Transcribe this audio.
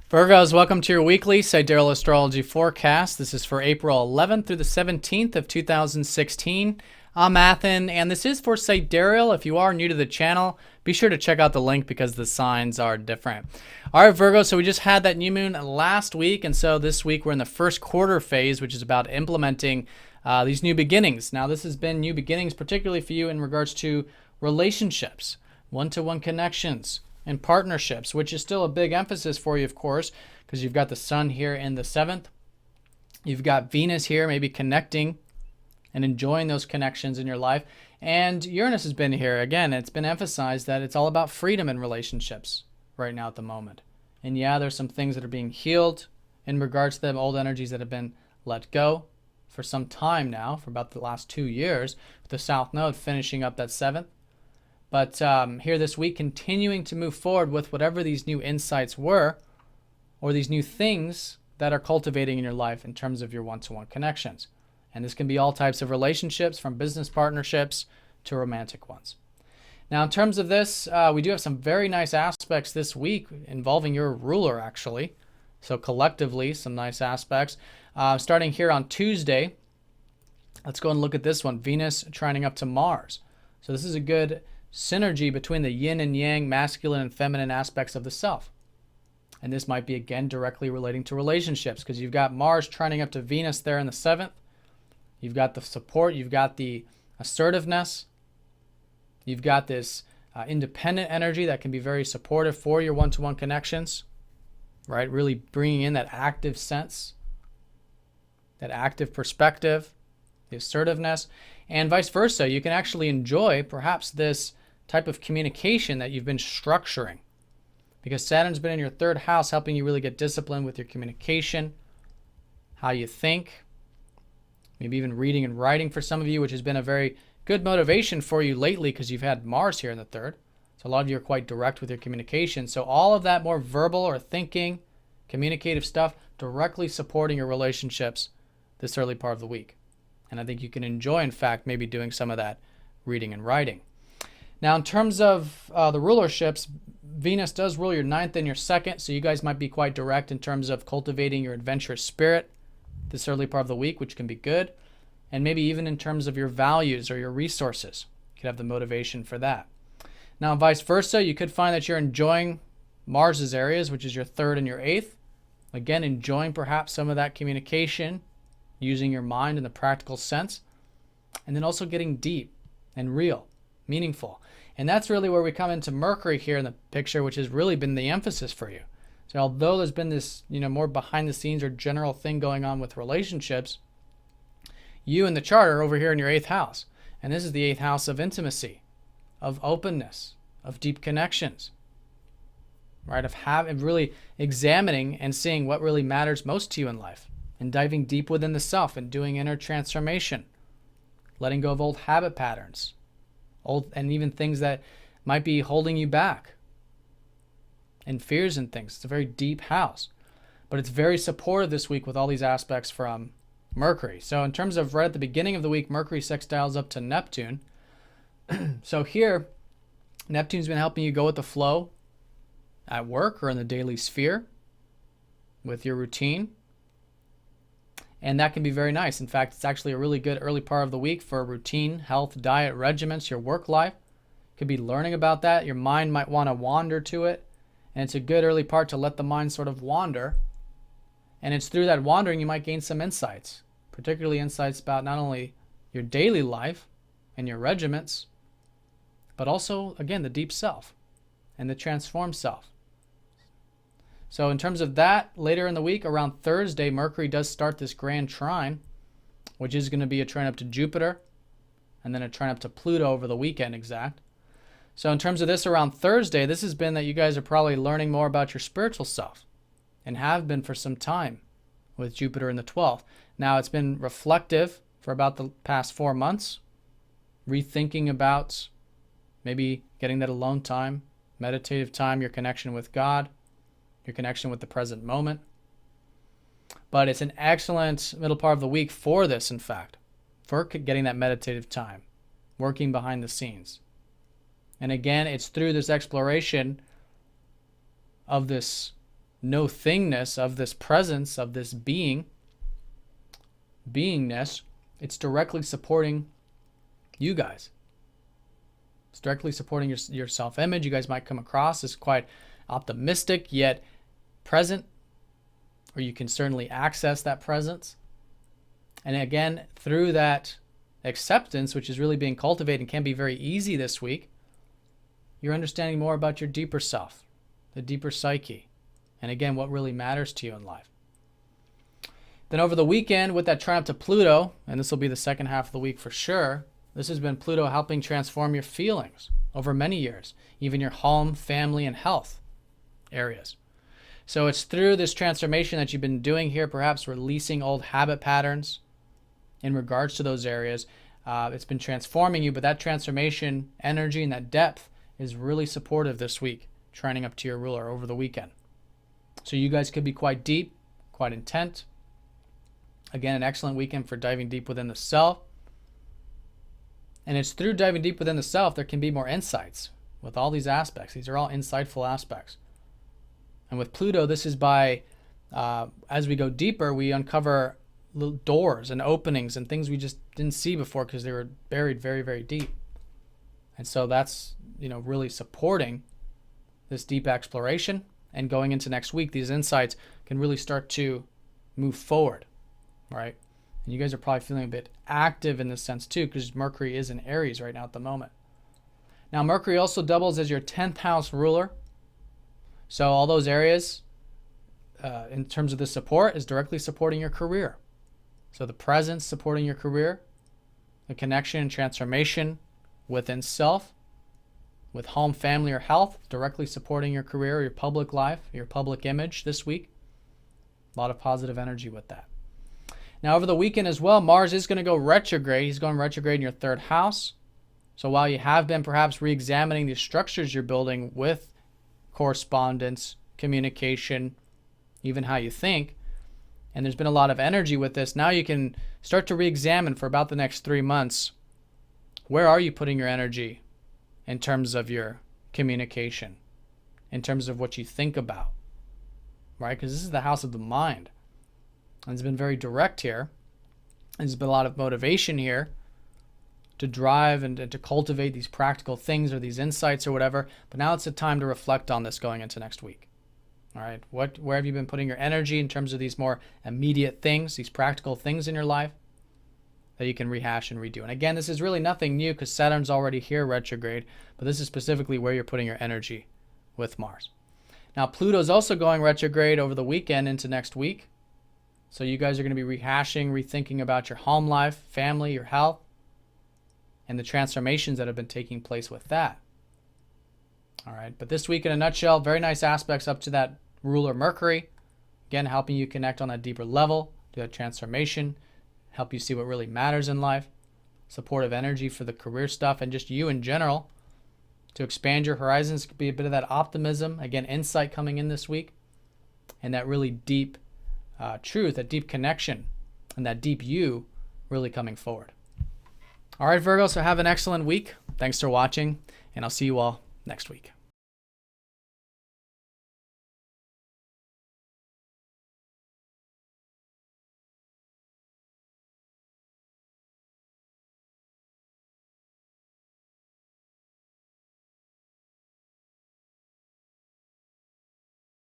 Virgos, welcome to your weekly Sidereal Astrology forecast. This is for April 11th through the 17th of 2016. I'm Athen, and this is for Sidereal. If you are new to the channel, be sure to check out the link because the signs are different. All right, Virgo, so we just had that new moon last week, and so this week we're in the first quarter phase, which is about implementing these new beginnings. Now, this has been new beginnings, particularly for you in regards to relationships, one-to-one connections, and partnerships, which is still a big emphasis for you, of course, because you've got the sun here in the 7th. You've got Venus here, maybe connecting and enjoying those connections in your life. And Uranus has been here. Again, it's been emphasized that it's all about freedom in relationships right now at the moment. And yeah, there's some things that are being healed in regards to them old energies that have been let go for some time now, for about the last 2 years, with the South Node finishing up that 7th. But here this week, continuing to move forward with whatever these new insights were, or these new things that are cultivating in your life in terms of your one-to-one connections. And this can be all types of relationships, from business partnerships to romantic ones. Now, in terms of this, we do have some very nice aspects this week involving your ruler, actually. So collectively, some nice aspects. Starting here on Tuesday, let's go and look at this one. Venus trining up to Mars. So this is a good synergy between the yin and yang, masculine and feminine aspects of the self. And this might be, again, directly relating to relationships, because you've got Mars trining up to Venus there in the 7th. You've got the support. You've got the assertiveness. You've got this independent energy that can be very supportive for your one-to-one connections, right? Really bringing in that active sense, that active perspective, the assertiveness, and vice versa. You can actually enjoy perhaps this type of communication that you've been structuring, because Saturn's been in your 3rd house, helping you really get disciplined with your communication, how you think, maybe even reading and writing for some of you, which has been a very good motivation for you lately because you've had Mars here in the 3rd. So a lot of you are quite direct with your communication. So all of that more verbal or thinking, communicative stuff, directly supporting your relationships this early part of the week. And I think you can enjoy, in fact, maybe doing some of that reading and writing. Now, in terms of the rulerships, Venus does rule your 9th and your 2nd, so you guys might be quite direct in terms of cultivating your adventurous spirit this early part of the week, which can be good. And maybe even in terms of your values or your resources, you could have the motivation for that. Now, vice versa, you could find that you're enjoying Mars's areas, which is your 3rd and your 8th. Again, enjoying perhaps some of that communication, using your mind in the practical sense, and then also getting deep and real, meaningful. And that's really where we come into Mercury here in the picture, which has really been the emphasis for you. So although there's been this, more behind the scenes or general thing going on with relationships, you in the chart are over here in your 8th house. And this is the 8th house of intimacy, of openness, of deep connections, right? Of really examining and seeing what really matters most to you in life, and diving deep within the self and doing inner transformation, letting go of old habit patterns, and even things that might be holding you back, and fears and things. It's a very deep house, but it's very supportive this week with all these aspects from Mercury. So in terms of right at the beginning of the week, Mercury sextiles up to Neptune. So here, Neptune's been helping you go with the flow at work or in the daily sphere with your routine. And that can be very nice. In fact, it's actually a really good early part of the week for routine, health, diet, regimens, your work life. Could be learning about that. Your mind might want to wander to it. And it's a good early part to let the mind sort of wander. And it's through that wandering you might gain some insights, particularly insights about not only your daily life and your regiments, but also, again, the deep self and the transformed self. So in terms of that, later in the week, around Thursday, Mercury does start this grand trine, which is going to be a trine up to Jupiter, and then a trine up to Pluto over the weekend exact. So in terms of this around Thursday, this has been that you guys are probably learning more about your spiritual self, and have been for some time with Jupiter in the 12th. Now, it's been reflective for about the past 4 months, rethinking about maybe getting that alone time, meditative time, your connection with God, your connection with the present moment. But it's an excellent middle part of the week for this, in fact, for getting that meditative time, working behind the scenes. And again, it's through this exploration of this no thingness of this presence, of this beingness, it's directly supporting you guys. It's directly supporting your self-image. You guys might come across as quite optimistic, yet present, or you can certainly access that presence. And again, through that acceptance, which is really being cultivated and can be very easy this week, you're understanding more about your deeper self, the deeper psyche, and again, what really matters to you in life. Then over the weekend, with that trine up to Pluto, and this will be the second half of the week for sure, this has been Pluto helping transform your feelings over many years, even your home, family, and health areas. So it's through this transformation that you've been doing here, perhaps releasing old habit patterns in regards to those areas. It's been transforming you, but that transformation energy and that depth is really supportive this week, trining up to your ruler over the weekend. So you guys could be quite deep, quite intent. Again, an excellent weekend for diving deep within the self. And it's through diving deep within the self there can be more insights with all these aspects. These are all insightful aspects. And with Pluto, this is by, as we go deeper, we uncover little doors and openings and things we just didn't see before because they were buried very, very deep. And so that's, really supporting this deep exploration. And going into next week, these insights can really start to move forward, right? And you guys are probably feeling a bit active in this sense too, because Mercury is in Aries right now at the moment. Now, Mercury also doubles as your 10th house ruler. So all those areas, in terms of the support, is directly supporting your career. So the presence supporting your career, the connection and transformation within self, with home, family, or health, directly supporting your career, your public life, your public image this week. A lot of positive energy with that. Now, over the weekend as well, Mars is going to go retrograde. He's going retrograde in your 3rd house. So while you have been perhaps re-examining the structures you're building with correspondence, communication, even how you think, and there's been a lot of energy with this, now you can start to re-examine for about the next 3 months. Where are you putting your energy in terms of your communication, in terms of what you think about, right? Because this is the house of the mind. And it's been very direct here. There's been a lot of motivation here to drive and to cultivate these practical things or these insights or whatever. But now it's the time to reflect on this going into next week. All right, where have you been putting your energy in terms of these more immediate things, these practical things in your life that you can rehash and redo? And again, this is really nothing new because Saturn's already here retrograde, but this is specifically where you're putting your energy with Mars. Now, Pluto's also going retrograde over the weekend into next week. So you guys are going to be rehashing, rethinking about your home life, family, your health, and the transformations that have been taking place with that. All right, but this week in a nutshell, very nice aspects up to that ruler Mercury. Again, helping you connect on that deeper level, do that transformation, help you see what really matters in life, supportive energy for the career stuff, and just you in general to expand your horizons. Could be a bit of that optimism, again, insight coming in this week, and that really deep truth, that deep connection, and that deep you really coming forward. All right, Virgo, so have an excellent week. Thanks for watching, and I'll see you all next week.